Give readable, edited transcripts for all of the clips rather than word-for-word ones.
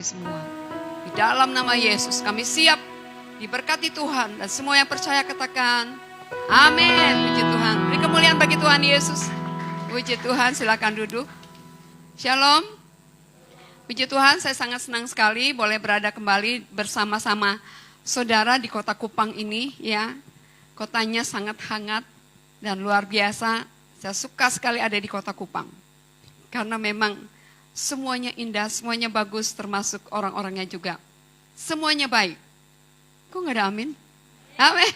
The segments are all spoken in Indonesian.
semua. Di dalam nama Yesus kami siap diberkati Tuhan, dan semua yang percaya katakan amin. Puji Tuhan. Beri kemuliaan bagi Tuhan Yesus. Puji Tuhan, silakan duduk. Shalom. Puji Tuhan, saya sangat senang sekali boleh berada kembali bersama-sama saudara di kota Kupang ini ya. Kotanya sangat hangat dan luar biasa. Saya suka sekali ada di kota Kupang. Karena memang semuanya indah, semuanya bagus, termasuk orang-orangnya juga. Semuanya baik. Kok nggak ada amin? Amin.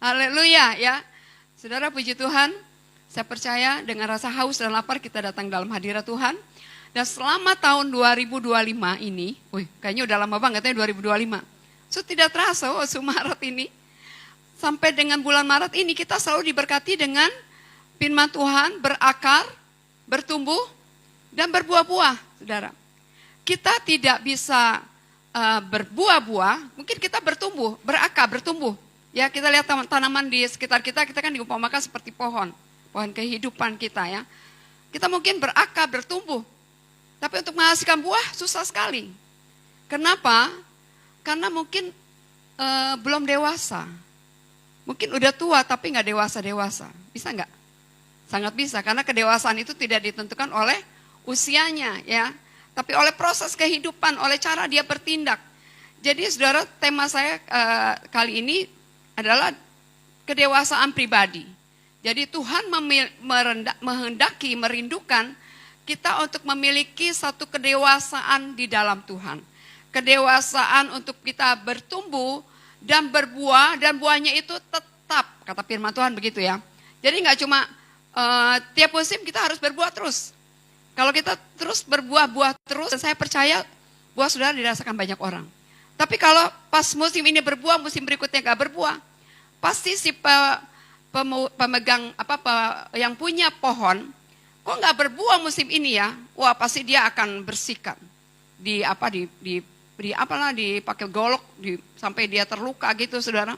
Haleluya ya. Saudara, puji Tuhan. Saya percaya dengan rasa haus dan lapar kita datang dalam hadirat Tuhan. Dan selama tahun 2025 ini, kayaknya udah lama banget ya 2025. So tidak terasa, Maret ini. Sampai dengan bulan Maret ini kita selalu diberkati dengan firman Tuhan berakar, bertumbuh, dan berbuah-buah, saudara. Kita tidak bisa berbuah-buah, mungkin kita bertumbuh, berakar, bertumbuh. Ya, kita lihat tanaman di sekitar kita kan diumpamakan seperti pohon kehidupan kita ya. Kita mungkin berakar, bertumbuh, tapi untuk menghasilkan buah susah sekali. Kenapa? Karena mungkin belum dewasa. Mungkin udah tua tapi nggak dewasa-dewasa. Bisa nggak? Sangat bisa, karena kedewasaan itu tidak ditentukan oleh usianya ya, tapi oleh proses kehidupan, oleh cara dia bertindak. Jadi saudara, tema saya kali ini adalah kedewasaan pribadi. Jadi Tuhan menghendaki, merindukan kita untuk memiliki satu kedewasaan di dalam Tuhan. Kedewasaan untuk kita bertumbuh dan berbuah, dan buahnya itu tetap, kata firman Tuhan begitu ya. Jadi nggak cuma tiap musim kita harus berbuah terus. Kalau kita terus berbuah-buah terus, dan saya percaya buah saudara dirasakan banyak orang. Tapi kalau pas musim ini berbuah, musim berikutnya gak berbuah, pasti si pemegang yang punya pohon, kok gak berbuah musim ini ya? Wah, pasti dia akan bersihkan. Dipakai golok sampai dia terluka gitu, saudara.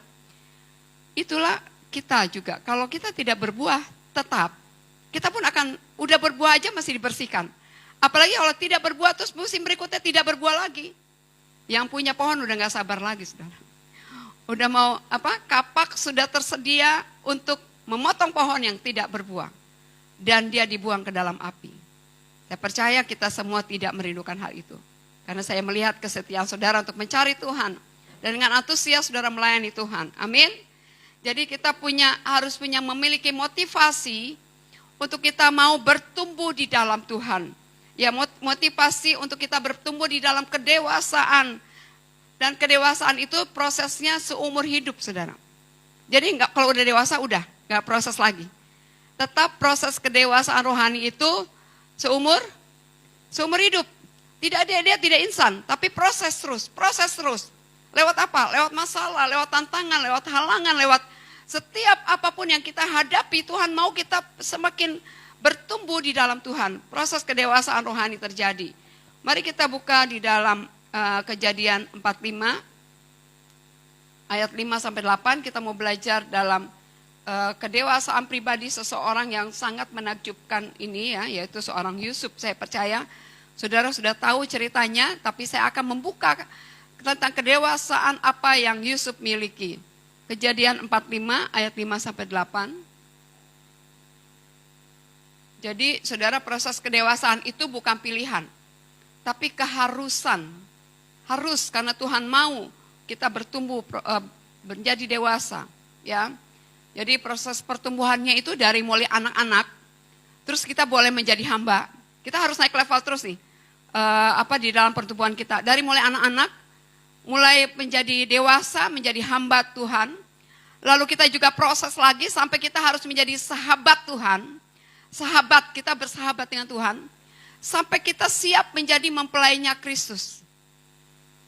Itulah kita juga. Kalau kita tidak berbuah tetap, kita pun akan, udah berbuah aja masih dibersihkan. Apalagi kalau tidak berbuah terus musim berikutnya tidak berbuah lagi. Yang punya pohon udah gak sabar lagi, saudara. Udah mau kapak sudah tersedia untuk memotong pohon yang tidak berbuah. Dan dia dibuang ke dalam api. Saya percaya kita semua tidak merindukan hal itu. Karena saya melihat kesetiaan saudara untuk mencari Tuhan. Dan dengan antusias saudara melayani Tuhan. Amin. Jadi kita harus memiliki motivasi untuk kita mau bertumbuh di dalam Tuhan. Ya, motivasi untuk kita bertumbuh di dalam kedewasaan. Dan kedewasaan itu prosesnya seumur hidup, saudara. Jadi kalau udah dewasa udah, enggak proses lagi. Tetap proses kedewasaan rohani itu seumur hidup. Dia tidak instan, tapi proses terus. Lewat apa? Lewat masalah, lewat tantangan, lewat halangan, lewat setiap apapun yang kita hadapi, Tuhan mau kita semakin bertumbuh di dalam Tuhan. Proses kedewasaan rohani terjadi. Mari kita buka di dalam Kejadian 45 ayat 5-8. Kita mau belajar dalam kedewasaan pribadi seseorang yang sangat menakjubkan ini ya, yaitu seorang Yusuf. Saya percaya saudara sudah tahu ceritanya, tapi saya akan membuka tentang kedewasaan apa yang Yusuf miliki. Kejadian 45 ayat 5-8. Jadi saudara, proses kedewasaan itu bukan pilihan, tapi keharusan. Harus, karena Tuhan mau kita bertumbuh menjadi dewasa. Ya. Jadi proses pertumbuhannya itu dari mulai anak-anak, terus kita boleh menjadi hamba. Kita harus naik level terus nih, di dalam pertumbuhan kita. Dari mulai anak-anak, mulai menjadi dewasa, menjadi hamba Tuhan. Lalu kita juga proses lagi sampai kita harus menjadi sahabat Tuhan. Sahabat, kita bersahabat dengan Tuhan. Sampai kita siap menjadi mempelainya Kristus.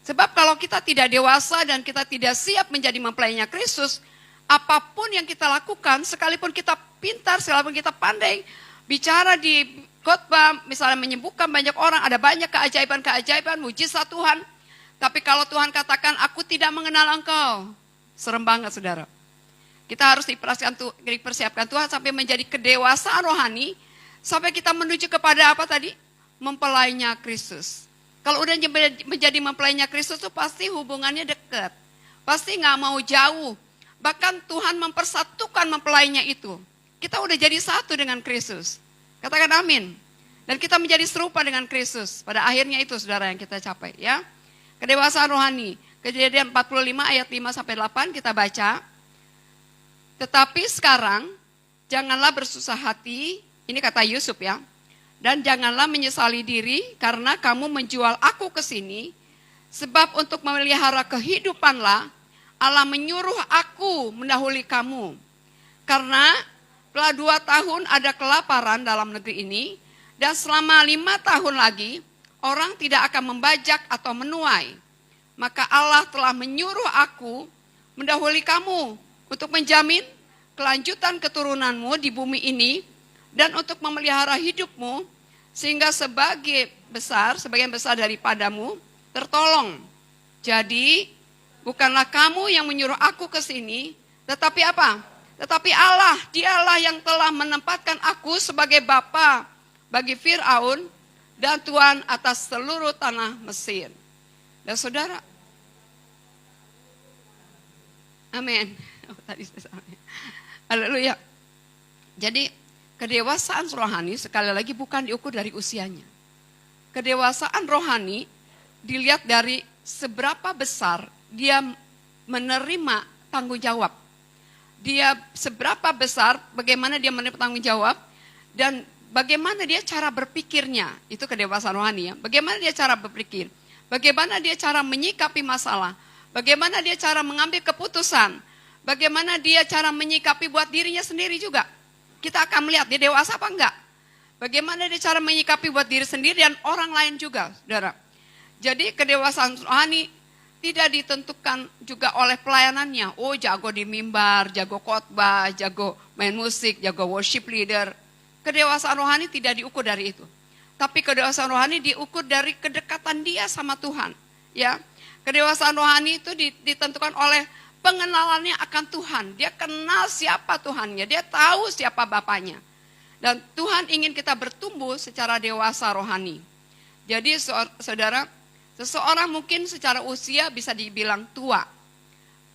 Sebab kalau kita tidak dewasa dan kita tidak siap menjadi mempelainya Kristus, apapun yang kita lakukan, sekalipun kita pintar, sekalipun kita pandai, bicara di khotbah, misalnya menyembuhkan banyak orang, ada banyak keajaiban-keajaiban, mujizat Tuhan. Tapi kalau Tuhan katakan, aku tidak mengenal engkau, serem banget saudara. Kita harus dipersiapkan Tuhan sampai menjadi kedewasaan rohani, sampai kita menuju kepada apa tadi? Mempelainya Kristus. Kalau udah menjadi mempelainya Kristus tuh pasti hubungannya dekat. Pasti gak mau jauh. Bahkan Tuhan mempersatukan mempelainya itu. Kita udah jadi satu dengan Kristus. Katakan amin. Dan kita menjadi serupa dengan Kristus. Pada akhirnya itu saudara yang kita capai ya. Kedewasaan rohani. Kejadian 45 ayat 5-8 kita baca. Tetapi sekarang janganlah bersusah hati. Ini kata Yusuf ya. Dan janganlah menyesali diri karena kamu menjual aku ke sini. Sebab untuk memelihara kehidupanlah Allah menyuruh aku mendahului kamu. Karena telah 2 tahun ada kelaparan dalam negeri ini. Dan selama 5 tahun lagi orang tidak akan membajak atau menuai. Maka Allah telah menyuruh aku mendahului kamu untuk menjamin kelanjutan keturunanmu di bumi ini. Dan untuk memelihara hidupmu sehingga sebagian besar daripadamu tertolong. Jadi bukanlah kamu yang menyuruh aku ke sini, tetapi apa? Tetapi Allah, dialah yang telah menempatkan aku sebagai bapa bagi Firaun dan tuan atas seluruh tanah Mesir. Dan saudara, amin. Haleluya. Jadi kedewasaan rohani sekali lagi bukan diukur dari usianya. Kedewasaan rohani dilihat dari seberapa besar dia menerima tanggung jawab. Dia seberapa besar, bagaimana dia menerima tanggung jawab, dan bagaimana dia cara berpikirnya. Itu kedewasaan rohani ya. Bagaimana dia cara berpikir, bagaimana dia cara menyikapi masalah, bagaimana dia cara mengambil keputusan, bagaimana dia cara menyikapi buat dirinya sendiri juga. Kita akan melihat dia dewasa apa enggak. Bagaimana dia cara menyikapi buat diri sendiri dan orang lain juga, saudara. Jadi kedewasaan rohani tidak ditentukan juga oleh pelayanannya. Oh jago di mimbar, jago khotbah, jago main musik, jago worship leader. Kedewasaan rohani tidak diukur dari itu. Tapi kedewasaan rohani diukur dari kedekatan dia sama Tuhan. Ya, kedewasaan rohani itu ditentukan oleh pengenalannya akan Tuhan. Dia kenal siapa Tuhannya. Dia tahu siapa Bapaknya. Dan Tuhan ingin kita bertumbuh secara dewasa rohani. Jadi saudara, seseorang mungkin secara usia bisa dibilang tua.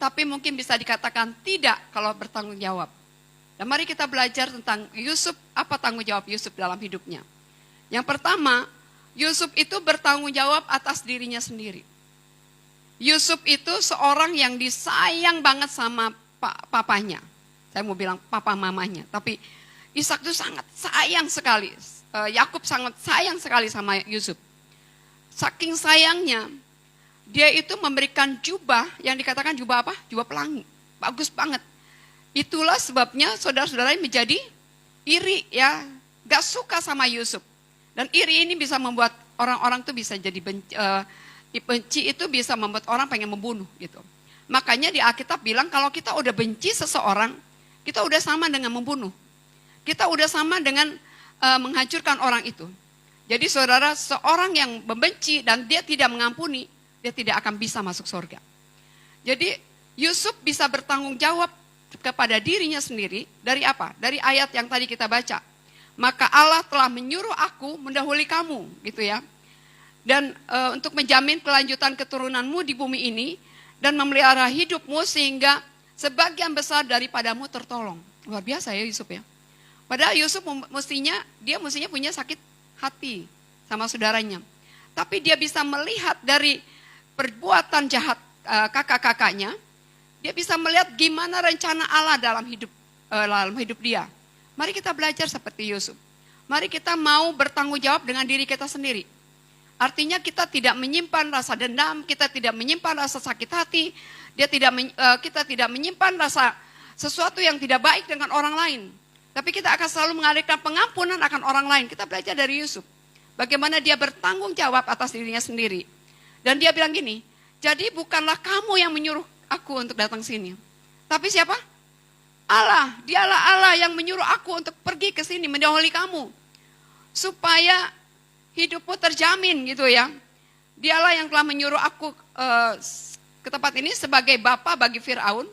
Tapi mungkin bisa dikatakan tidak kalau bertanggung jawab. Dan mari kita belajar tentang Yusuf, apa tanggung jawab Yusuf dalam hidupnya. Yang pertama, Yusuf itu bertanggung jawab atas dirinya sendiri. Yusuf itu seorang yang disayang banget sama papanya. Saya mau bilang papa mamanya. Tapi Ishak itu sangat sayang sekali. Yakub sangat sayang sekali sama Yusuf. Saking sayangnya, dia itu memberikan jubah yang dikatakan jubah apa? Jubah pelangi. Bagus banget. Itulah sebabnya saudara-saudara menjadi iri ya. Gak suka sama Yusuf. Dan iri ini bisa membuat orang-orang tuh bisa jadi benci itu bisa membuat orang pengen membunuh gitu. Makanya di Alkitab bilang kalau kita udah benci seseorang, kita udah sama dengan membunuh. Kita udah sama dengan menghancurkan orang itu. Jadi saudara, seorang yang membenci dan dia tidak mengampuni, dia tidak akan bisa masuk surga. Jadi Yusuf bisa bertanggung jawab kepada dirinya sendiri dari apa? Dari ayat yang tadi kita baca. Maka Allah telah menyuruh aku mendahului kamu gitu ya. Dan untuk menjamin kelanjutan keturunanmu di bumi ini dan memelihara hidupmu sehingga sebagian besar daripadamu tertolong. Luar biasa ya Yusuf ya. Padahal Yusuf mestinya punya sakit hati sama saudaranya. Tapi dia bisa melihat dari perbuatan jahat kakak-kakaknya, dia bisa melihat gimana rencana Allah dalam hidup dia. Mari kita belajar seperti Yusuf. Mari kita mau bertanggung jawab dengan diri kita sendiri. Artinya kita tidak menyimpan rasa dendam, kita tidak menyimpan rasa sakit hati, kita tidak menyimpan rasa sesuatu yang tidak baik dengan orang lain. Tapi kita akan selalu mengalihkan pengampunan akan orang lain. Kita belajar dari Yusuf. Bagaimana dia bertanggung jawab atas dirinya sendiri. Dan dia bilang gini, jadi bukanlah kamu yang menyuruh aku untuk datang sini. Tapi siapa? Allah, dialah Allah yang menyuruh aku untuk pergi ke sini mendahului kamu. Supaya hidupmu terjamin gitu ya. Dialah yang telah menyuruh aku ke tempat ini sebagai bapa bagi Firaun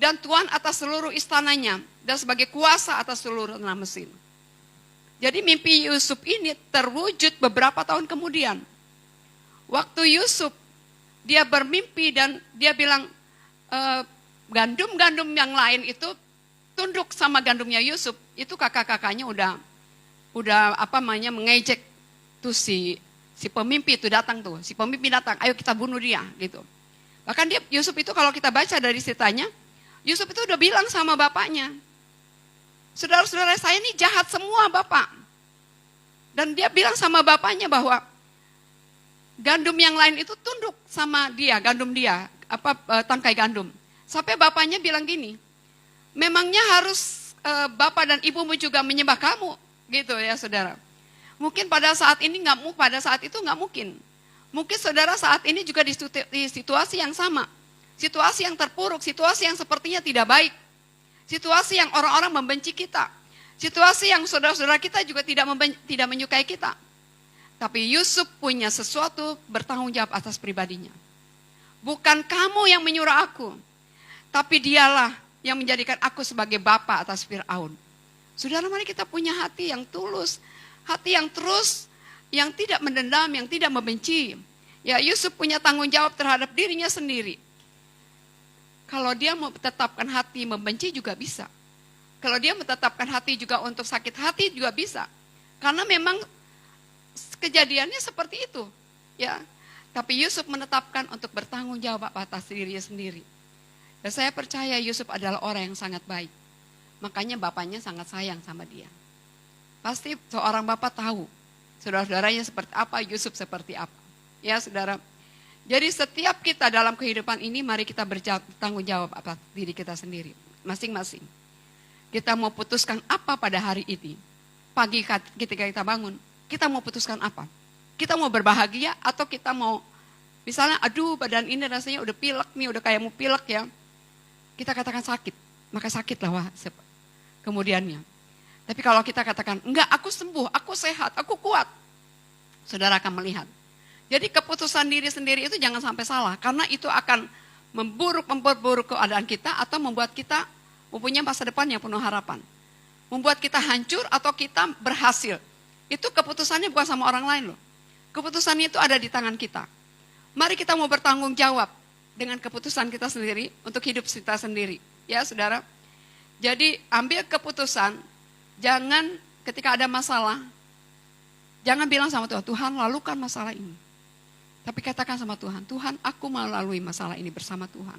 dan tuan atas seluruh istananya dan sebagai kuasa atas seluruh tanah Mesir. Jadi mimpi Yusuf ini terwujud beberapa tahun kemudian. Waktu Yusuf, dia bermimpi dan dia bilang, gandum-gandum yang lain itu tunduk sama gandumnya Yusuf. Itu kakak-kakaknya udah mengejek tuh si pemimpi itu datang tuh. Si pemimpi datang, ayo kita bunuh dia gitu. Bahkan Yusuf itu kalau kita baca dari ceritanya, Yusuf itu udah bilang sama bapaknya, saudara-saudara saya ini jahat semua bapak. Dan dia bilang sama bapaknya bahwa gandum yang lain itu tunduk sama dia, gandum dia, tangkai gandum. Sampai bapaknya bilang gini, memangnya harus bapak dan ibumu juga menyembah kamu, gitu ya saudara. Mungkin pada saat ini pada saat itu nggak mungkin. Mungkin saudara saat ini juga di situasi yang sama, situasi yang terpuruk, situasi yang sepertinya tidak baik, situasi yang orang-orang membenci kita, situasi yang saudara-saudara kita juga tidak menyukai kita. Tapi Yusuf punya sesuatu bertanggung jawab atas pribadinya. Bukan kamu yang menyuruh aku, tapi dialah yang menjadikan aku sebagai bapa atas Firaun. Saudara, mari kita punya hati yang tulus, hati yang terus, yang tidak mendendam, yang tidak membenci. Ya, Yusuf punya tanggung jawab terhadap dirinya sendiri. Kalau dia mau tetapkan hati membenci juga bisa. Kalau dia menetapkan hati juga untuk sakit hati juga bisa. Karena memang kejadiannya seperti itu, ya. Tapi Yusuf menetapkan untuk bertanggung jawab atas dirinya sendiri. Dan saya percaya Yusuf adalah orang yang sangat baik. Makanya bapaknya sangat sayang sama dia. Pasti seorang bapak tahu saudara-saudaranya seperti apa, Yusuf seperti apa. Ya saudara. Jadi setiap kita dalam kehidupan ini mari kita bertanggung jawab atas diri kita sendiri. Masing-masing. Kita mau putuskan apa pada hari ini. Pagi ketika kita bangun. Kita mau putuskan apa? Kita mau berbahagia atau kita mau misalnya aduh badan ini rasanya udah pilek nih, udah kayak mau pilek ya. Kita katakan sakit, maka sakitlah wah kemudiannya. Tapi kalau kita katakan enggak, aku sembuh, aku sehat, aku kuat. Saudara akan melihat. Jadi keputusan diri sendiri itu jangan sampai salah karena itu akan memperburuk keadaan kita atau membuat kita mempunyai masa depan yang penuh harapan. Membuat kita hancur atau kita berhasil. Itu keputusannya bukan sama orang lain loh. Keputusannya itu ada di tangan kita. Mari kita mau bertanggung jawab dengan keputusan kita sendiri untuk hidup kita sendiri. Ya saudara. Jadi ambil keputusan, jangan ketika ada masalah, jangan bilang sama Tuhan, Tuhan lalukan masalah ini. Tapi katakan sama Tuhan, Tuhan aku melalui masalah ini bersama Tuhan.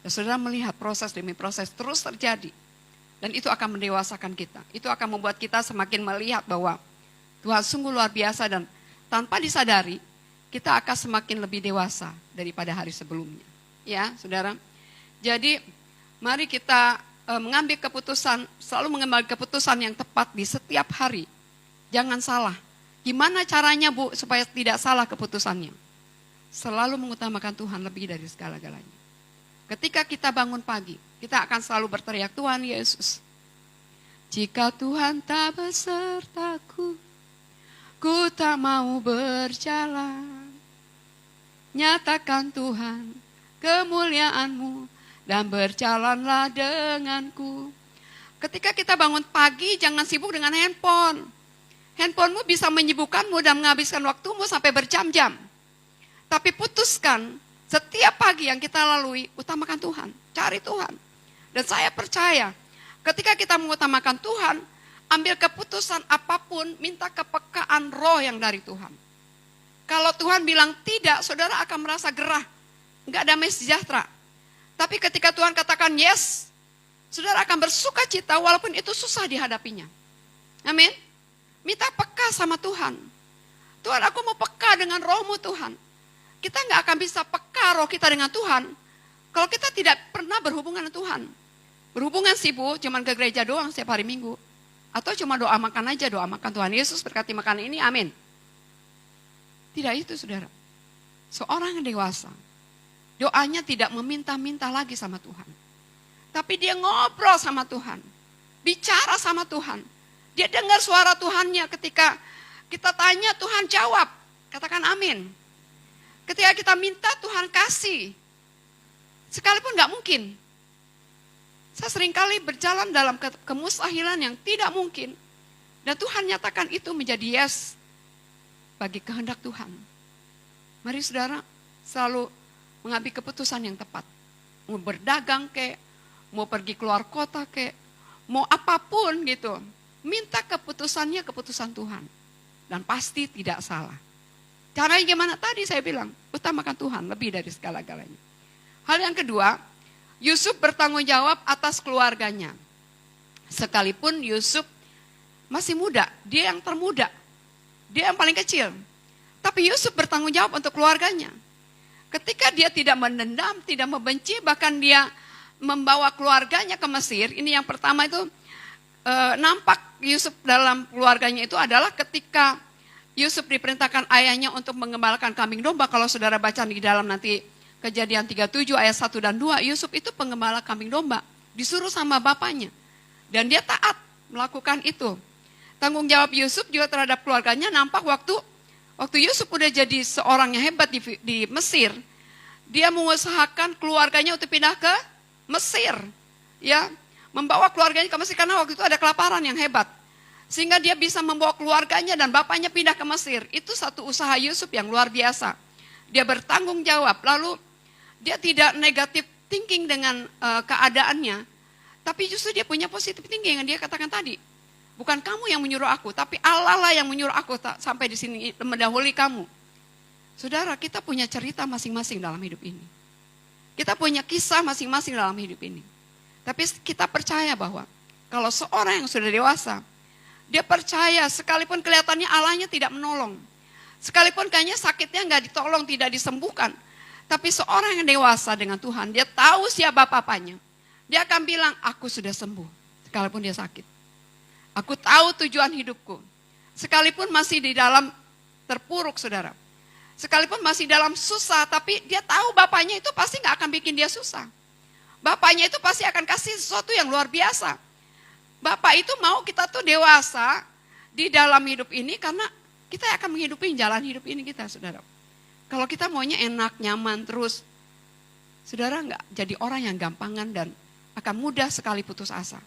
Dan saudara melihat proses demi proses terus terjadi. Dan itu akan mendewasakan kita. Itu akan membuat kita semakin melihat bahwa Tuhan sungguh luar biasa dan tanpa disadari, kita akan semakin lebih dewasa daripada hari sebelumnya. Ya, saudara. Jadi, mari kita mengambil keputusan, selalu mengambil keputusan yang tepat di setiap hari. Jangan salah. Gimana caranya Bu supaya tidak salah keputusannya? Selalu mengutamakan Tuhan lebih dari segala-galanya. Ketika kita bangun pagi, kita akan selalu berteriak, Tuhan Yesus, jika Tuhan tak besertaku, ku tak mau berjalan. Nyatakan Tuhan kemuliaan-Mu dan berjalanlah denganku. Ketika kita bangun pagi, jangan sibuk dengan handphone. Handphonemu bisa menyibukkanmu dan menghabiskan waktumu sampai berjam-jam. Tapi putuskan, setiap pagi yang kita lalui, utamakan Tuhan, cari Tuhan. Dan saya percaya, ketika kita mengutamakan Tuhan, ambil keputusan apapun, minta kepekaan roh yang dari Tuhan. Kalau Tuhan bilang tidak, saudara akan merasa gerah, enggak damai sejahtera. Tapi ketika Tuhan katakan yes, saudara akan bersuka cita walaupun itu susah dihadapinya. Amin. Minta peka sama Tuhan. Tuhan, aku mau peka dengan roh-Mu Tuhan. Kita nggak akan bisa peka roh kita dengan Tuhan kalau kita tidak pernah berhubungan dengan Tuhan. Berhubungan sibuk, cuman ke gereja doang setiap hari Minggu. Atau cuma doa makan aja, doa makan Tuhan Yesus berkati makan ini, amin. Tidak itu saudara. Seorang yang dewasa, doanya tidak meminta-minta lagi sama Tuhan. Tapi dia ngobrol sama Tuhan. Bicara sama Tuhan. Dia dengar suara Tuhannya ketika kita tanya, Tuhan jawab. Katakan amin. Ketika kita minta, Tuhan kasih. Sekalipun gak mungkin. Saya seringkali berjalan dalam kemustahilan yang tidak mungkin. Dan Tuhan nyatakan itu menjadi yes bagi kehendak Tuhan. Mari saudara selalu mengambil keputusan yang tepat. Mau berdagang kek, mau pergi keluar kota kek, mau apapun gitu. Minta keputusannya keputusan Tuhan. Dan pasti tidak salah. Caranya gimana? Tadi saya bilang, utamakan Tuhan lebih dari segala-galanya. Hal yang kedua, Yusuf bertanggung jawab atas keluarganya. Sekalipun Yusuf masih muda, dia yang termuda, dia yang paling kecil. Tapi Yusuf bertanggung jawab untuk keluarganya. Ketika dia tidak mendendam, tidak membenci, bahkan dia membawa keluarganya ke Mesir. Ini yang pertama itu nampak Yusuf dalam keluarganya itu adalah ketika Yusuf diperintahkan ayahnya untuk mengembalakan kambing domba. Kalau saudara baca di dalam nanti Kejadian 37 ayat 1 dan 2, Yusuf itu penggembala kambing domba. Disuruh sama bapaknya. Dan dia taat melakukan itu. Tanggung jawab Yusuf juga terhadap keluarganya nampak waktu Yusuf udah jadi seorang yang hebat di Mesir. Dia mengusahakan keluarganya untuk pindah ke Mesir. Ya, membawa keluarganya ke Mesir karena waktu itu ada kelaparan yang hebat. Sehingga dia bisa membawa keluarganya dan bapaknya pindah ke Mesir. Itu satu usaha Yusuf yang luar biasa. Dia bertanggung jawab, lalu dia tidak negatif thinking dengan keadaannya. Tapi justru dia punya positive thinking yang dia katakan tadi. Bukan kamu yang menyuruh aku, tapi Allah lah yang menyuruh aku sampai di sini mendahului kamu. Saudara, kita punya cerita masing-masing dalam hidup ini. Kita punya kisah masing-masing dalam hidup ini. Tapi kita percaya bahwa kalau seorang yang sudah dewasa, dia percaya sekalipun kelihatannya Allahnya tidak menolong. Sekalipun kayaknya sakitnya nggak ditolong, tidak disembuhkan. Tapi seorang yang dewasa dengan Tuhan, dia tahu siapa papanya. Dia akan bilang, aku sudah sembuh, sekalipun dia sakit. Aku tahu tujuan hidupku. Sekalipun masih di dalam terpuruk, saudara. Sekalipun masih dalam susah, tapi dia tahu bapaknya itu pasti nggak akan bikin dia susah. Bapaknya itu pasti akan kasih sesuatu yang luar biasa. Bapak itu mau kita tuh dewasa di dalam hidup ini karena kita akan menghidupi jalan hidup ini kita, saudara. Kalau kita maunya enak, nyaman terus, saudara nggak jadi orang yang gampangan dan akan mudah sekali putus asa.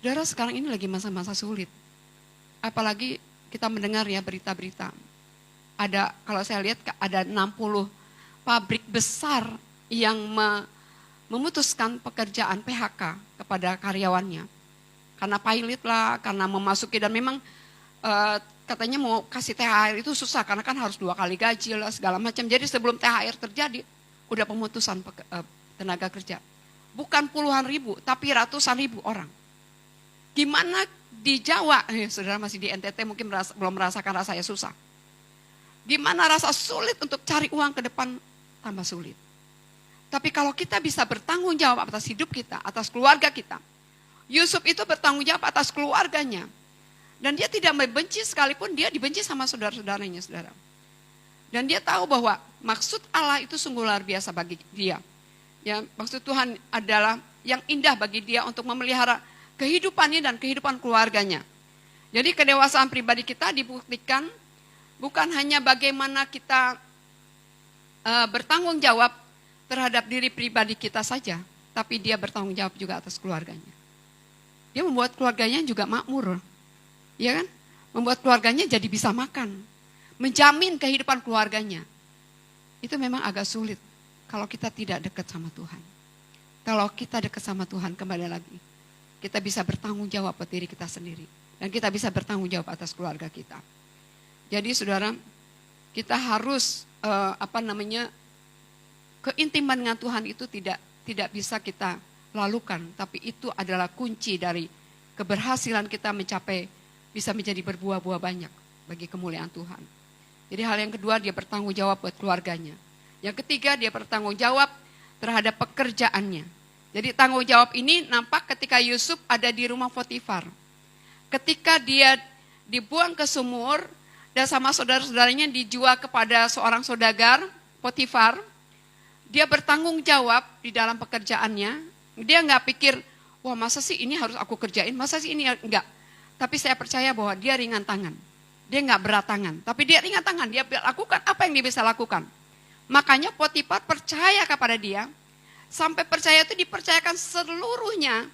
Saudara, sekarang ini lagi masa-masa sulit. Apalagi kita mendengar ya berita-berita. Kalau saya lihat ada 60 pabrik besar yang memutuskan pekerjaan PHK kepada karyawannya. Karena pilot lah, karena memasuki dan memang katanya mau kasih THR itu susah karena kan harus 2 kali gaji lah segala macam. Jadi sebelum THR terjadi udah pemutusan tenaga kerja. Bukan puluhan ribu tapi ratusan ribu orang. Gimana di Jawa, saudara masih di NTT mungkin belum merasakan rasanya susah. Gimana rasa sulit untuk cari uang ke depan tambah sulit. Tapi kalau kita bisa bertanggung jawab atas hidup kita, atas keluarga kita. Yusuf itu bertanggung jawab atas keluarganya. Dan dia tidak membenci sekalipun dia dibenci sama saudara-saudaranya, saudara. Dan dia tahu bahwa maksud Allah itu sungguh luar biasa bagi dia. Ya, maksud Tuhan adalah yang indah bagi dia untuk memelihara kehidupannya dan kehidupan keluarganya. Jadi kedewasaan pribadi kita dibuktikan bukan hanya bagaimana kita bertanggung jawab terhadap diri pribadi kita saja, tapi dia bertanggung jawab juga atas keluarganya. Dia membuat keluarganya juga makmur, ya kan? Membuat keluarganya jadi bisa makan, menjamin kehidupan keluarganya. Itu memang agak sulit kalau kita tidak dekat sama Tuhan. Kalau kita dekat sama Tuhan, kembali lagi, kita bisa bertanggung jawab buat diri kita sendiri. Dan kita bisa bertanggung jawab atas keluarga kita. Jadi saudara, kita harus keintiman dengan Tuhan itu tidak bisa kita lalukan. Tapi itu adalah kunci dari keberhasilan kita bisa menjadi berbuah-buah banyak bagi kemuliaan Tuhan. Jadi hal yang kedua, dia bertanggung jawab buat keluarganya. Yang ketiga, dia bertanggung jawab terhadap pekerjaannya. Jadi tanggung jawab ini nampak ketika Yusuf ada di rumah Potifar. Ketika dia dibuang ke sumur dan sama saudara-saudaranya dijual kepada seorang saudagar, Potifar, dia bertanggung jawab di dalam pekerjaannya. Dia nggak pikir, wah masa sih ini harus aku kerjain, masa sih ini enggak. Tapi saya percaya bahwa dia ringan tangan. Dia nggak berat tangan, tapi dia ringan tangan, dia lakukan apa yang dia bisa lakukan. Makanya Potifar percaya kepada dia. Sampai percaya itu dipercayakan seluruhnya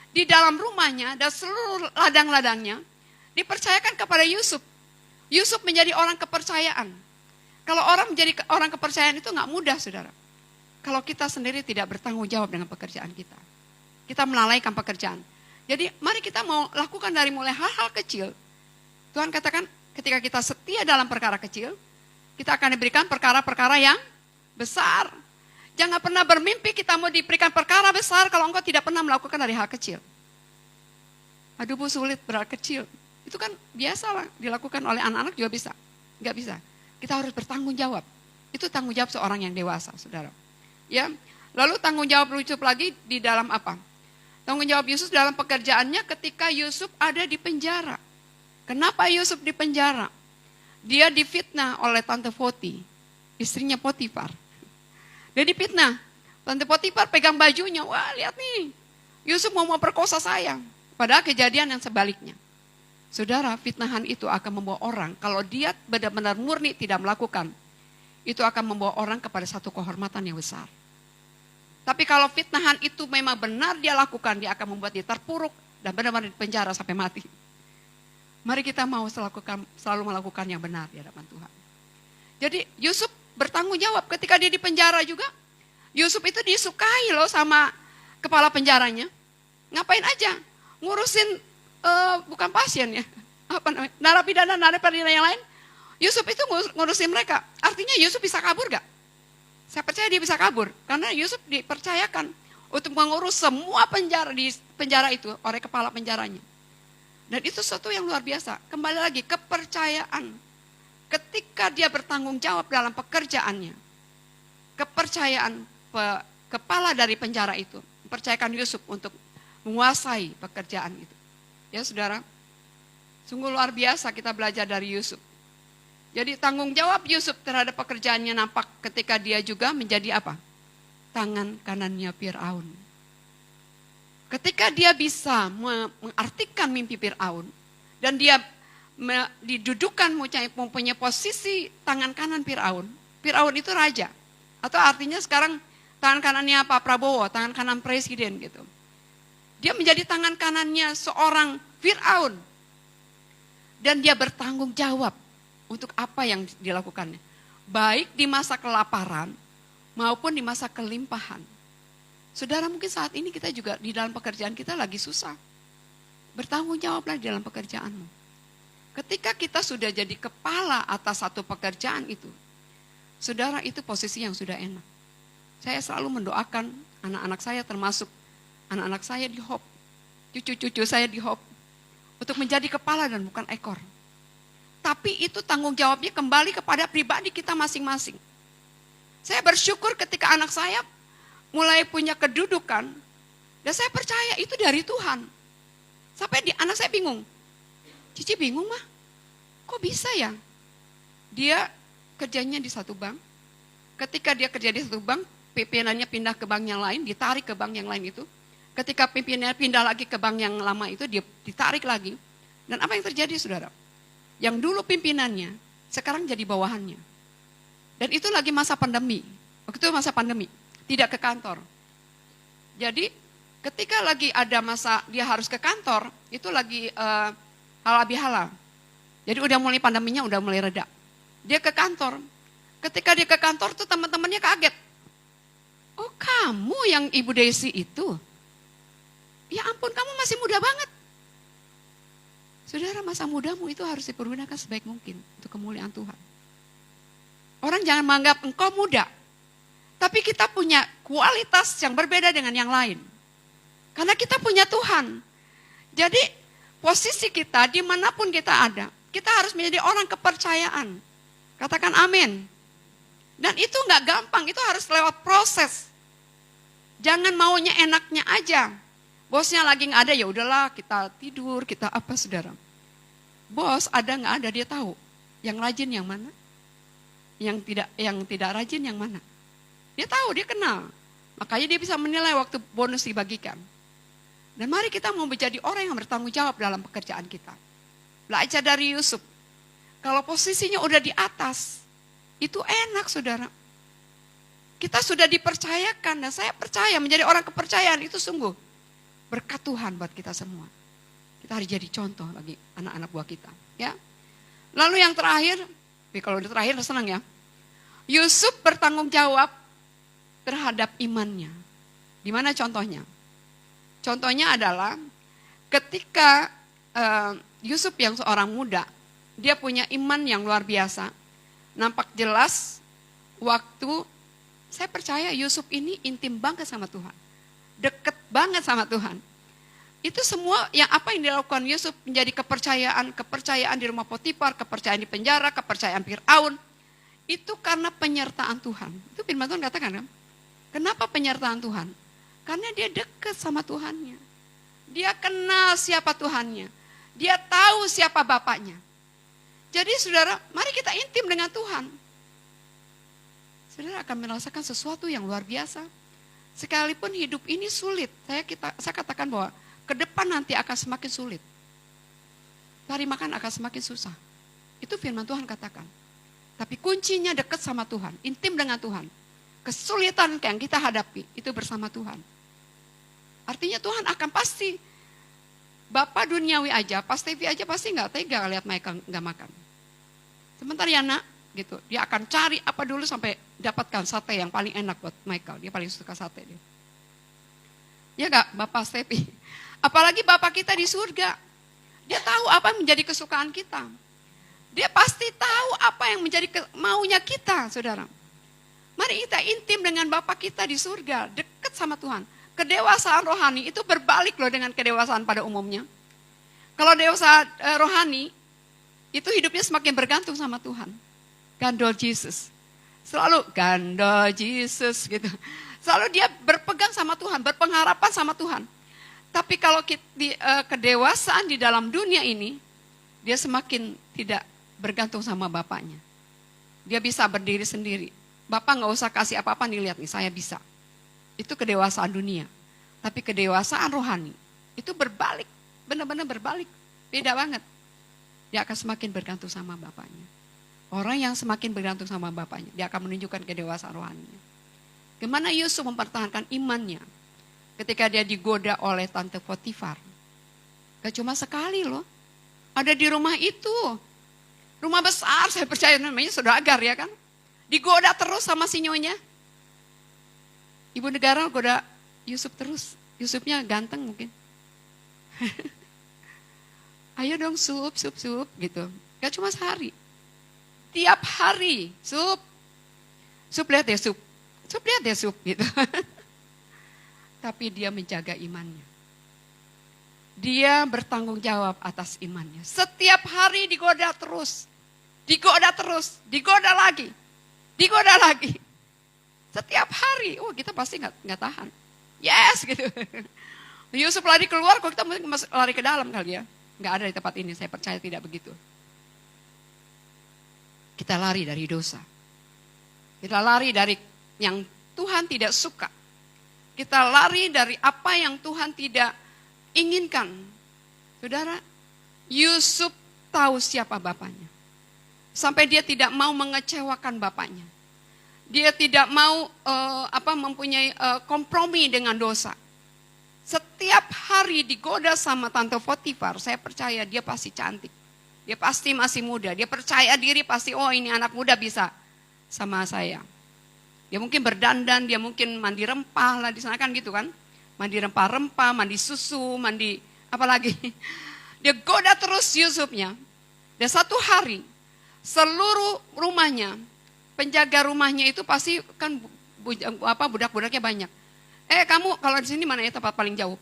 di dalam rumahnya dan seluruh ladang-ladangnya dipercayakan kepada Yusuf. Yusuf menjadi orang kepercayaan. Kalau orang menjadi orang kepercayaan itu nggak mudah, saudara. Kalau kita sendiri tidak bertanggung jawab dengan pekerjaan kita. Kita melalaikan pekerjaan. Jadi mari kita mau lakukan dari mulai hal-hal kecil. Tuhan katakan ketika kita setia dalam perkara kecil, kita akan diberikan perkara-perkara yang besar. Jangan pernah bermimpi kita mau diberikan perkara besar kalau engkau tidak pernah melakukan dari hal kecil. Aduh Bu, sulit berat kecil. Itu kan biasa lah, dilakukan oleh anak-anak juga bisa. Enggak bisa. Kita harus bertanggung jawab. Itu tanggung jawab seorang yang dewasa, saudara. Ya, lalu tanggung jawab Yusuf lagi di dalam apa? Tanggung jawab Yusuf dalam pekerjaannya ketika Yusuf ada di penjara. Kenapa Yusuf di penjara? Dia difitnah oleh Tante Foti, istrinya Potifar. Dia difitnah. Tante Potifar pegang bajunya, wah lihat nih, Yusuf mau perkosa saya. Padahal kejadian yang sebaliknya. Saudara, fitnahan itu akan membawa orang, kalau dia benar-benar murni tidak melakukan, itu akan membawa orang kepada satu kehormatan yang besar. Tapi kalau fitnahan itu memang benar dia lakukan, dia akan membuat dia terpuruk dan benar-benar di penjara sampai mati. Mari kita mau selalu melakukan yang benar di hadapan Tuhan. Jadi Yusuf bertanggung jawab ketika dia di penjara juga. Yusuf itu disukai loh sama kepala penjaranya. Ngapain aja? Ngurusin bukan pasien ya. Apa namanya? Narapidana yang lain. Yusuf itu ngurusin mereka. Artinya Yusuf bisa kabur gak? Saya percaya dia bisa kabur. Karena Yusuf dipercayakan untuk mengurus semua penjara di penjara itu oleh kepala penjaranya. Dan itu sesuatu yang luar biasa. Kembali lagi, kepercayaan. Ketika dia bertanggung jawab dalam pekerjaannya. Kepercayaan kepala dari penjara itu. Mempercayakan Yusuf untuk menguasai pekerjaan itu. Ya saudara, sungguh luar biasa kita belajar dari Yusuf. Jadi tanggung jawab Yusuf terhadap pekerjaannya nampak ketika dia juga menjadi apa? Tangan kanannya Firaun. Ketika dia bisa mengartikan mimpi Firaun dan dia didudukan mempunyai posisi tangan kanan Firaun. Firaun itu raja. Atau artinya sekarang tangan kanannya Pak Prabowo, tangan kanan presiden gitu. Dia menjadi tangan kanannya seorang Firaun. Dan dia bertanggung jawab untuk apa yang dilakukannya. Baik di masa kelaparan maupun di masa kelimpahan. Saudara, mungkin saat ini kita juga di dalam pekerjaan kita lagi susah. Bertanggung jawablah di dalam pekerjaanmu. Ketika kita sudah jadi kepala atas satu pekerjaan itu, saudara, itu posisi yang sudah enak. Saya selalu mendoakan anak-anak saya, termasuk anak-anak saya di HOP, cucu-cucu saya di HOP, untuk menjadi kepala dan bukan ekor. Tapi itu tanggung jawabnya kembali kepada pribadi kita masing-masing. Saya bersyukur ketika anak saya mulai punya kedudukan, dan saya percaya itu dari Tuhan. Sampai anak saya bingung. Cici bingung mah, kok bisa ya? Dia kerjanya di satu bank. Ketika dia kerja di satu bank, pimpinannya pindah ke bank yang lain, ditarik ke bank yang lain itu. Ketika pimpinannya pindah lagi ke bank yang lama itu, dia ditarik lagi. Dan apa yang terjadi, saudara? Yang dulu pimpinannya, sekarang jadi bawahannya. Dan itu lagi masa pandemi. Waktu itu masa pandemi, tidak ke kantor. Jadi ketika lagi ada masa dia harus ke kantor, itu lagi halal bihalal. Jadi udah mulai pandeminya udah mulai reda. Dia ke kantor. Ketika dia ke kantor tuh teman-temannya kaget. Oh, kamu yang Ibu Desi itu? Ya ampun, kamu masih muda banget. Saudara, masa mudamu itu harus dipergunakan sebaik mungkin untuk kemuliaan Tuhan. Orang jangan menganggap engkau muda. Tapi kita punya kualitas yang berbeda dengan yang lain. Karena kita punya Tuhan. Jadi posisi kita dimanapun kita ada, kita harus menjadi orang kepercayaan. Katakan amin. Dan itu gak gampang, itu harus lewat proses. Jangan maunya enaknya aja. Bosnya lagi gak ada, ya udahlah kita tidur, kita apa saudara. Bos ada gak ada, dia tahu. Yang rajin yang mana, yang tidak rajin yang mana. Dia tahu, dia kenal. Makanya dia bisa menilai waktu bonus dibagikan. Dan mari kita mau menjadi orang yang bertanggung jawab dalam pekerjaan kita. Belajar dari Yusuf. Kalau posisinya udah di atas, itu enak saudara. Kita sudah dipercayakan dan saya percaya menjadi orang kepercayaan itu sungguh berkat Tuhan buat kita semua. Kita harus jadi contoh bagi anak-anak buah kita. Ya. Lalu yang terakhir, kalau udah terakhir senang ya. Yusuf bertanggung jawab terhadap imannya. Di mana contohnya? Contohnya adalah ketika Yusuf yang seorang muda, dia punya iman yang luar biasa. Nampak jelas waktu, saya percaya Yusuf ini intim banget sama Tuhan. Deket banget sama Tuhan. Itu semua apa yang dilakukan Yusuf menjadi kepercayaan di rumah Potifar, kepercayaan di penjara, kepercayaan Firaun. Itu karena penyertaan Tuhan. Itu firman Tuhan katakan kan? Kenapa penyertaan Tuhan? Karena dia dekat sama Tuhannya. Dia kenal siapa Tuhannya. Dia tahu siapa Bapaknya. Jadi saudara, mari kita intim dengan Tuhan. Saudara akan merasakan sesuatu yang luar biasa. Sekalipun hidup ini sulit, saya katakan bahwa ke depan nanti akan semakin sulit. Cari makan akan semakin susah. Itu firman Tuhan katakan. Tapi kuncinya dekat sama Tuhan, intim dengan Tuhan. Kesulitan yang kita hadapi itu bersama Tuhan. Artinya Tuhan akan pasti, Bapak duniawi aja, Pas TV aja pasti nggak tega lihat Michael nggak makan. Sementara Yana gitu, dia akan cari apa dulu sampai dapatkan sate yang paling enak buat Michael. Dia paling suka sate dia. Ya nggak, Bapak Stepi. Apalagi Bapak kita di surga, dia tahu apa yang menjadi kesukaan kita. Dia pasti tahu apa yang menjadi maunya kita, saudara. Mari kita intim dengan Bapak kita di surga, dekat sama Tuhan. Kedewasaan rohani itu berbalik loh dengan kedewasaan pada umumnya. Kalau dewasa rohani, itu hidupnya semakin bergantung sama Tuhan. Gandol Jesus. Selalu gandol Jesus gitu. Selalu dia berpegang sama Tuhan, berpengharapan sama Tuhan. Tapi kalau kedewasaan di dalam dunia ini, dia semakin tidak bergantung sama Bapaknya. Dia bisa berdiri sendiri. Bapak nggak usah kasih apa-apa nih, lihat nih saya bisa. Itu kedewasaan dunia. Tapi kedewasaan rohani itu berbalik, benar-benar berbalik. Beda banget. Dia akan semakin bergantung sama Bapaknya. Orang yang semakin bergantung sama Bapaknya, dia akan menunjukkan kedewasaan rohaninya. Gimana Yusuf mempertahankan imannya ketika dia digoda oleh Tante Potifar. Gak cuma sekali loh. Ada di rumah itu. Rumah besar, saya percaya namanya saudagar ya kan. Digoda terus sama si nyonya. Ibu negara goda Yusuf terus. Yusufnya ganteng mungkin. Ayo dong sup gitu. Gak cuma sehari. Tiap hari sup lihat deh sup lihat deh sup gitu. Tapi dia menjaga imannya. Dia bertanggung jawab atas imannya. Setiap hari digoda terus. Digoda lagi. Setiap hari, kita pasti nggak tahan. Yes gitu. Yusuf lari keluar, kok kita mungkin lari ke dalam kali ya. Nggak ada di tempat ini, saya percaya tidak begitu. Kita lari dari dosa. Kita lari dari yang Tuhan tidak suka. Kita lari dari apa yang Tuhan tidak inginkan. Saudara, Yusuf tahu siapa bapaknya. Sampai dia tidak mau mengecewakan bapaknya. Dia tidak mau mempunyai kompromi dengan dosa. Setiap hari digoda sama Tante Potifar, saya percaya dia pasti cantik. Dia pasti masih muda, dia percaya diri pasti, ini anak muda bisa sama saya. Dia mungkin berdandan, dia mungkin mandi rempah lah di sana kan gitu kan. Mandi rempah-rempah, mandi susu, mandi apalagi. Dia goda terus Yusufnya. Dan satu hari seluruh rumahnya, penjaga rumahnya itu pasti kan budak-budaknya banyak. Kamu kalau di sini mana ya tempat paling jauh?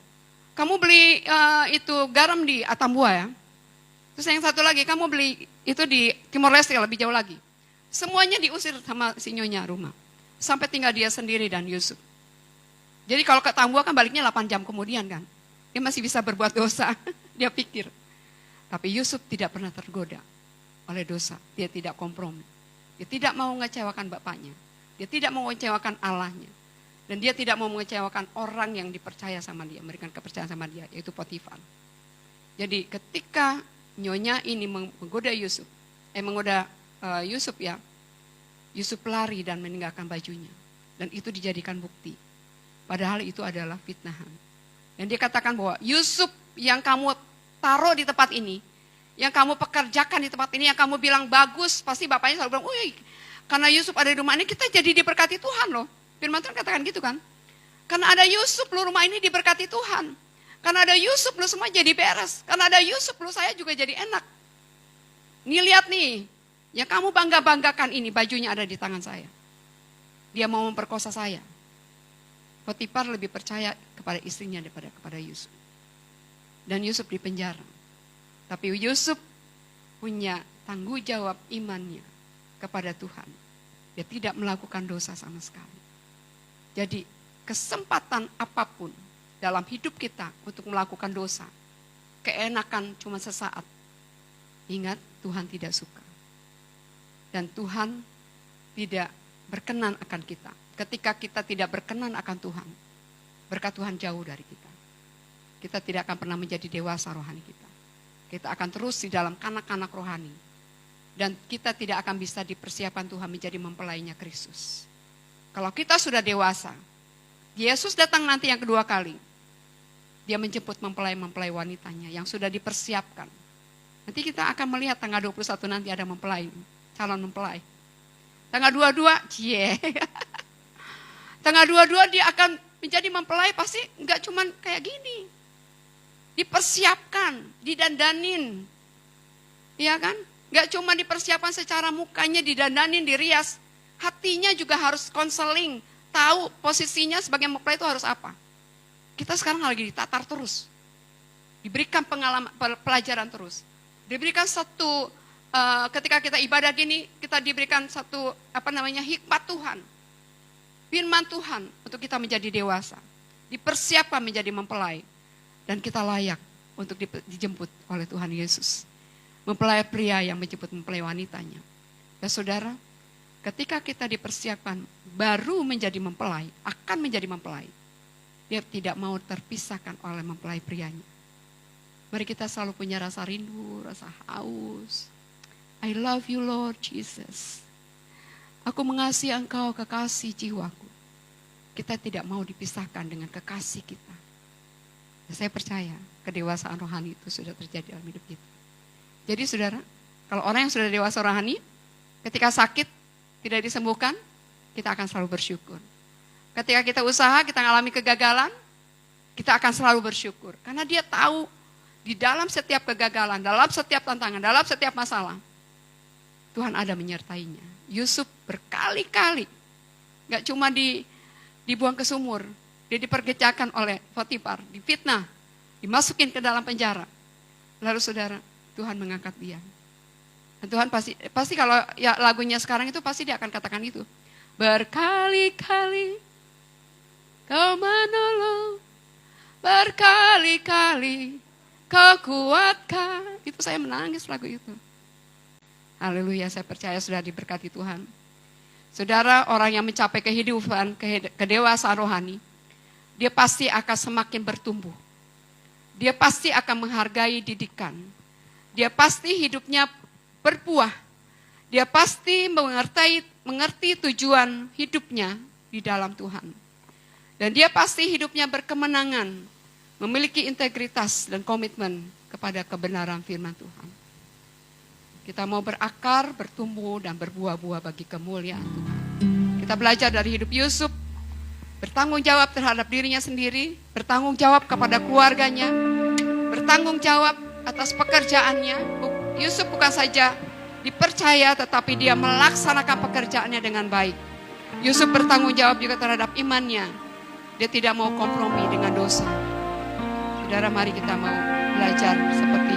Kamu beli itu garam di Atambua ya. Terus yang satu lagi, kamu beli itu di Timor Leste lebih jauh lagi. Semuanya diusir sama si nyonya rumah. Sampai tinggal dia sendiri dan Yusuf. Jadi kalau ke Tambua kan baliknya 8 jam kemudian kan. Dia masih bisa berbuat dosa, dia pikir. Tapi Yusuf tidak pernah tergoda oleh dosa. Dia tidak kompromi. Dia tidak mau mengecewakan bapaknya. Dia tidak mau mengecewakan Allahnya. Dan dia tidak mau mengecewakan orang yang dipercaya sama dia. Memberikan kepercayaan sama dia, yaitu Potifar. Jadi ketika nyonya ini menggoda Yusuf, Yusuf ya, Yusuf lari dan meninggalkan bajunya. Dan itu dijadikan bukti. Padahal itu adalah fitnahan. Dan dia katakan bahwa Yusuf yang kamu taruh di tempat ini, yang kamu pekerjakan di tempat ini, yang kamu bilang bagus, pasti bapaknya selalu bilang, Karena Yusuf ada di rumah ini, kita jadi diberkati Tuhan loh. Firman Tuhan katakan gitu kan. Karena ada Yusuf loh, rumah ini diberkati Tuhan. Karena ada Yusuf loh, semua jadi beres. Karena ada Yusuf loh, saya juga jadi enak. Nih lihat nih, yang kamu bangga-banggakan ini, bajunya ada di tangan saya. Dia mau memperkosa saya. Potifar lebih percaya kepada istrinya daripada kepada Yusuf. Dan Yusuf di penjara. Tapi Yusuf punya tanggung jawab imannya kepada Tuhan. Dia tidak melakukan dosa sama sekali. Jadi kesempatan apapun dalam hidup kita untuk melakukan dosa, keenakan cuma sesaat. Ingat, Tuhan tidak suka. Dan Tuhan tidak berkenan akan kita. Ketika kita tidak berkenan akan Tuhan, berkat Tuhan jauh dari kita. Kita tidak akan pernah menjadi dewasa rohani kita. Kita akan terus di dalam kanak-kanak rohani. Dan kita tidak akan bisa dipersiapkan Tuhan menjadi mempelainya Kristus. Kalau kita sudah dewasa, Yesus datang nanti yang kedua kali. Dia menjemput mempelai-mempelai wanitanya yang sudah dipersiapkan. Nanti kita akan melihat tanggal 21 nanti ada mempelai, calon mempelai. Tanggal 22, tanggal 22 dia akan menjadi mempelai, pasti enggak cuman kayak gini. Dipersiapkan, didandanin. Iya kan? Enggak cuma dipersiapkan secara mukanya, didandanin, dirias. Hatinya juga harus konseling, tahu posisinya sebagai mempelai itu harus apa. Kita sekarang lagi ditatar terus. Diberikan pengalaman, pelajaran terus. Diberikan satu, ketika kita ibadah gini, kita diberikan satu, hikmat Tuhan. Firman Tuhan untuk kita menjadi dewasa. Dipersiapkan menjadi mempelai. Dan kita layak untuk dijemput oleh Tuhan Yesus. Mempelai pria yang menjemput mempelai wanitanya. Ya saudara, ketika kita dipersiapkan baru menjadi mempelai, akan menjadi mempelai. Dia tidak mau terpisahkan oleh mempelai prianya. Mari kita selalu punya rasa rindu, rasa haus. I love you Lord Jesus. Aku mengasihi Engkau, kekasih jiwaku. Kita tidak mau dipisahkan dengan kekasih kita. Saya percaya kedewasaan rohani itu sudah terjadi dalam hidup kita. Jadi saudara, kalau orang yang sudah dewasa rohani, ketika sakit tidak disembuhkan, kita akan selalu bersyukur. Ketika kita usaha, kita mengalami kegagalan, kita akan selalu bersyukur. Karena dia tahu di dalam setiap kegagalan, dalam setiap tantangan, dalam setiap masalah, Tuhan ada menyertainya. Yusuf berkali-kali, gak cuma dibuang ke sumur, dia dipergecakan oleh Potifar, difitnah, dimasukin ke dalam penjara. Lalu saudara, Tuhan mengangkat dia. Dan Tuhan pasti kalau ya lagunya sekarang itu pasti dia akan katakan itu. Berkali-kali Kau menolong, berkali-kali Kau kuatkan. Itu saya menangis lagu itu. Haleluya, saya percaya sudah diberkati Tuhan. Saudara, orang yang mencapai kehidupan, kedewasaan rohani, dia pasti akan semakin bertumbuh. Dia pasti akan menghargai didikan. Dia pasti hidupnya berbuah. Dia pasti mengerti tujuan hidupnya di dalam Tuhan. Dan dia pasti hidupnya berkemenangan, memiliki integritas dan komitmen kepada kebenaran firman Tuhan. Kita mau berakar, bertumbuh, dan berbuah-buah bagi kemuliaan Tuhan. Kita belajar dari hidup Yusuf, bertanggung jawab terhadap dirinya sendiri, bertanggung jawab kepada keluarganya, bertanggung jawab atas pekerjaannya. Yusuf bukan saja dipercaya, tetapi dia melaksanakan pekerjaannya dengan baik. Yusuf bertanggung jawab juga terhadap imannya. Dia tidak mau kompromi dengan dosa. Saudara, mari kita mau belajar seperti